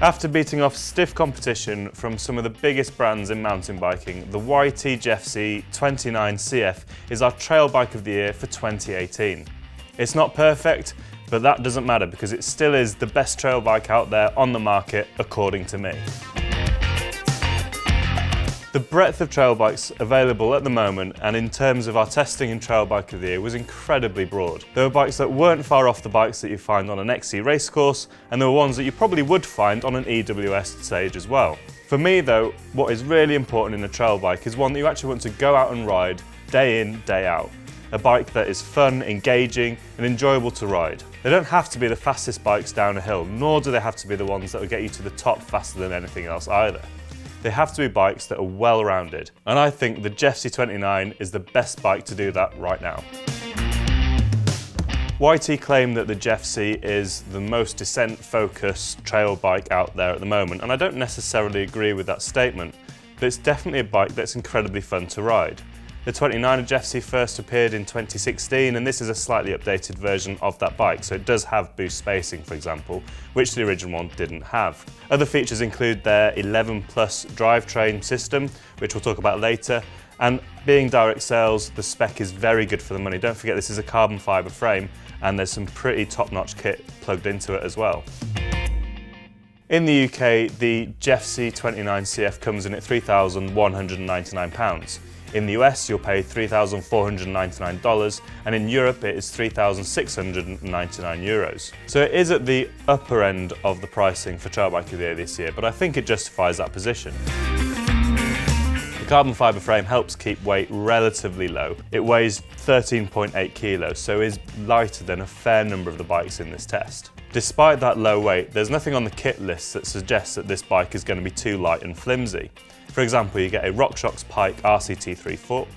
After beating off stiff competition from some of the biggest brands in mountain biking, the YT Jeffsy 29CF is our trail bike of the year for 2018. It's not perfect, but that doesn't matter because it still is the best trail bike out there on the market, according to me. The breadth of trail bikes available at the moment, and in terms of our testing in Trail Bike of the Year, was incredibly broad. There were bikes that weren't far off the bikes that you find on an XC race course, and there were ones that you probably would find on an EWS stage as well. For me though, what is really important in a trail bike is one that you actually want to go out and ride day in, day out. A bike that is fun, engaging, and enjoyable to ride. They don't have to be the fastest bikes down a hill, nor do they have to be the ones that will get you to the top faster than anything else either. They have to be bikes that are well-rounded, and I think the Jeffsy 29 is the best bike to do that right now. YT claim that the Jeffsy is the most descent-focused trail bike out there at the moment, and I don't necessarily agree with that statement, but it's definitely a bike that's incredibly fun to ride. The 29 Jeffsy first appeared in 2016, and this is a slightly updated version of that bike, so it does have boost spacing, for example, which the original one didn't have. Other features include their 11 Plus drivetrain system, which we'll talk about later, and being direct sales, the spec is very good for the money. Don't forget this is a carbon fibre frame, and there's some pretty top-notch kit plugged into it as well. In the UK, the Jeffsy 29CF comes in at £3,199. In the US, you'll pay $3,499, and in Europe it is €3,699. So it is at the upper end of the pricing for Trail Bike of the Year this year, but I think it justifies that position. The carbon fibre frame helps keep weight relatively low. It weighs 13.8 kilos, so is lighter than a fair number of the bikes in this test. Despite that low weight, there's nothing on the kit list that suggests that this bike is going to be too light and flimsy. For example, you get a RockShox Pike RCT3 fork,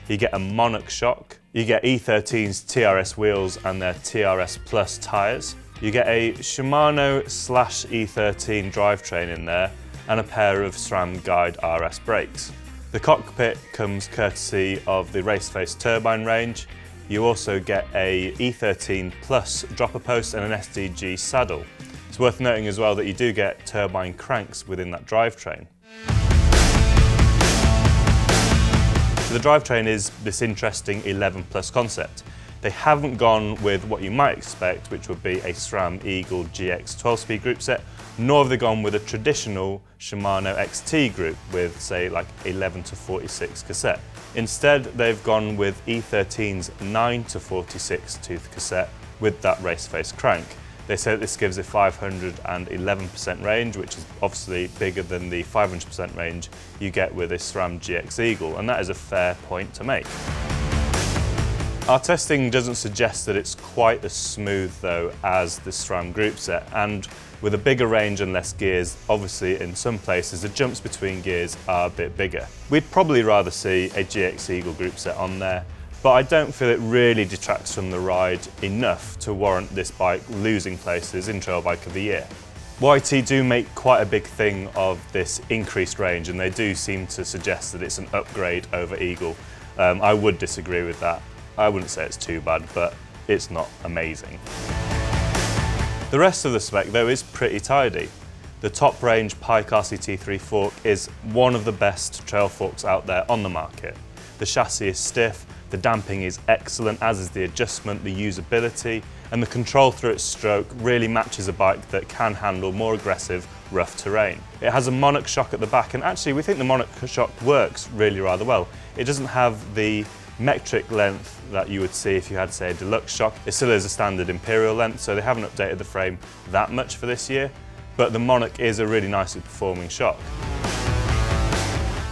you get a Monarch shock, you get E13's TRS wheels and their TRS Plus tyres, you get a Shimano/E13 drivetrain in there, and a pair of SRAM Guide RS brakes. The cockpit comes courtesy of the Raceface turbine range. You also get a E13 Plus dropper post and an SDG saddle. It's worth noting as well that you do get turbine cranks within that drivetrain. The drivetrain is this interesting 11 Plus concept. They haven't gone with what you might expect, which would be a SRAM Eagle GX 12-speed group set, nor have they gone with a traditional Shimano XT group with, say, like 11 to 46 cassette. Instead, they've gone with E13's 9 to 46 tooth cassette with that Raceface crank. They say that this gives a 511% range, which is obviously bigger than the 500% range you get with a SRAM GX Eagle, and that is a fair point to make. Our testing doesn't suggest that it's quite as smooth though as the SRAM group set, and with a bigger range and less gears, obviously in some places the jumps between gears are a bit bigger. We'd probably rather see a GX Eagle group set on there, but I don't feel it really detracts from the ride enough to warrant this bike losing places in Trail Bike of the Year. YT do make quite a big thing of this increased range, and they do seem to suggest that it's an upgrade over Eagle. I would disagree with that. I wouldn't say it's too bad, but it's not amazing. The rest of the spec though is pretty tidy. The top range Pike RCT3 fork is one of the best trail forks out there on the market. The chassis is stiff, the damping is excellent, as is the adjustment, the usability, and the control through its stroke really matches a bike that can handle more aggressive, rough terrain. It has a Monarch shock at the back, and actually we think the Monarch shock works really rather well. It doesn't have the metric length that you would see if you had, say, a deluxe shock. It still is a standard imperial length, so they haven't updated the frame that much for this year, but the Monarch is a really nicely performing shock.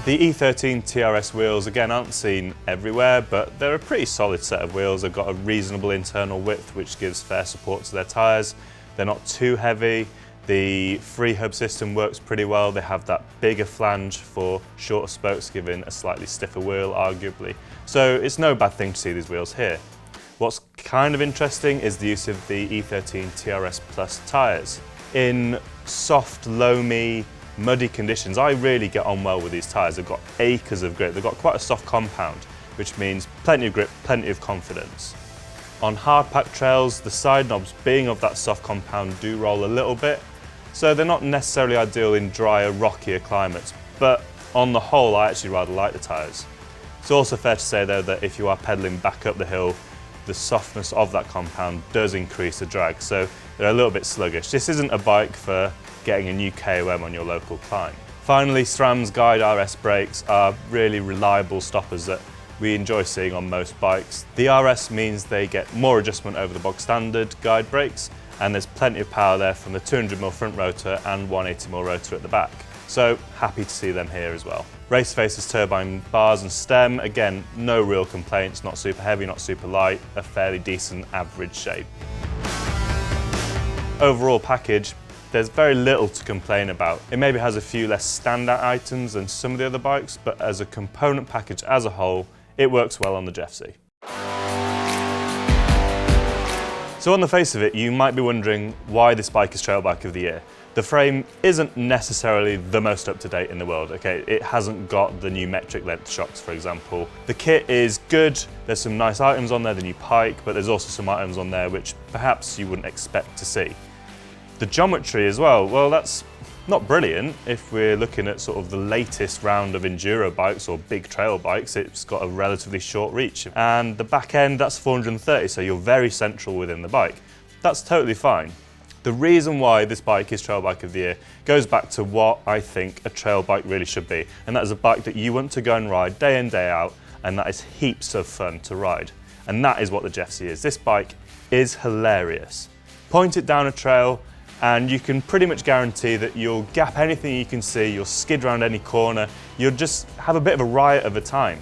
The E13 TRS wheels, again, aren't seen everywhere, but they're a pretty solid set of wheels. They've got a reasonable internal width, which gives fair support to their tyres. They're not too heavy. The free hub system works pretty well. They have that bigger flange for shorter spokes, giving a slightly stiffer wheel, arguably. So it's no bad thing to see these wheels here. What's kind of interesting is the use of the E13 TRS Plus tyres. In soft, loamy, muddy conditions, I really get on well with these tyres. They've got acres of grip. They've got quite a soft compound, which means plenty of grip, plenty of confidence. On hard packed trails, the side knobs, being of that soft compound, do roll a little bit, so they're not necessarily ideal in drier, rockier climates, but on the whole I actually rather like the tyres. It's also fair to say though that if you are pedalling back up the hill, the softness of that compound does increase the drag, so they're a little bit sluggish. This isn't a bike for getting a new KOM on your local climb. Finally, SRAM's Guide RS brakes are really reliable stoppers that we enjoy seeing on most bikes. The RS means they get more adjustment over the bog standard guide brakes, and there's plenty of power there from the 200mm front rotor and 180mm rotor at the back. So happy to see them here as well. Race Faces turbine bars and stem, again, no real complaints, not super heavy, not super light, a fairly decent average shape. Overall package, there's very little to complain about. It maybe has a few less standout items than some of the other bikes, but as a component package as a whole, it works well on the Jeffsy. So on the face of it, you might be wondering why this bike is Trail Bike of the Year. The frame isn't necessarily the most up-to-date in the world, okay? It hasn't got the new metric length shocks, for example. The kit is good, there's some nice items on there, the new pike, but there's also some items on there which perhaps you wouldn't expect to see. The geometry as well, that's not brilliant. If we're looking at sort of the latest round of enduro bikes or big trail bikes, it's got a relatively short reach. And the back end, that's 430, so you're very central within the bike. That's totally fine. The reason why this bike is Trail Bike of the Year goes back to what I think a trail bike really should be, and that is a bike that you want to go and ride day in, day out, and that is heaps of fun to ride. And that is what the Jeffsy is. This bike is hilarious. Point it down a trail, and you can pretty much guarantee that you'll gap anything you can see, you'll skid around any corner, you'll just have a bit of a riot of a time.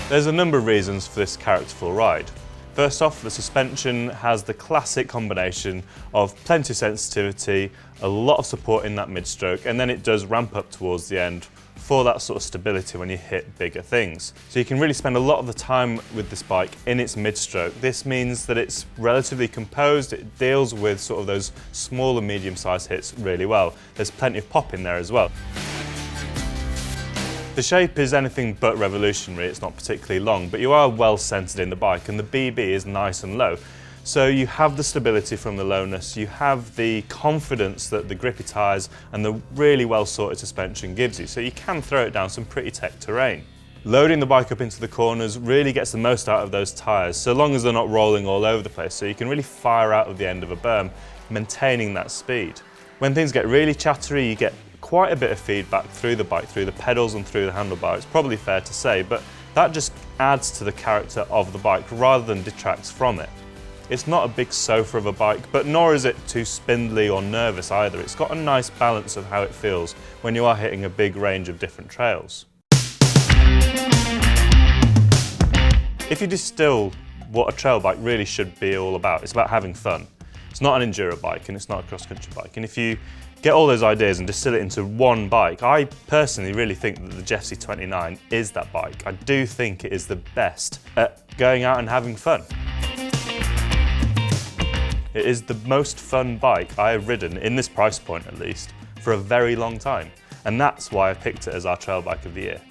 There's a number of reasons for this characterful ride. First off, the suspension has the classic combination of plenty of sensitivity, a lot of support in that mid-stroke, and then it does ramp up towards the end for that sort of stability when you hit bigger things. So you can really spend a lot of the time with this bike in its mid-stroke. This means that it's relatively composed, it deals with sort of those small and medium-sized hits really well. There's plenty of pop in there as well. The shape is anything but revolutionary, it's not particularly long, but you are well centered in the bike, and the BB is nice and low. So you have the stability from the lowness, you have the confidence that the grippy tyres and the really well sorted suspension gives you, so you can throw it down some pretty tech terrain. Loading the bike up into the corners really gets the most out of those tyres, so long as they're not rolling all over the place, so you can really fire out of the end of a berm, maintaining that speed. When things get really chattery, you get quite a bit of feedback through the bike, through the pedals and through the handlebar, it's probably fair to say, but that just adds to the character of the bike rather than detracts from it. It's not a big sofa of a bike, but nor is it too spindly or nervous either. It's got a nice balance of how it feels when you are hitting a big range of different trails. If you distill what a trail bike really should be all about, it's about having fun. It's not an enduro bike and it's not a cross-country bike. And if you get all those ideas and distill it into one bike, I personally really think that the Jeffsy 29 is that bike. I do think it is the best at going out and having fun. It is the most fun bike I have ridden, in this price point at least, for a very long time. And that's why I picked it as our Trail Bike of the Year.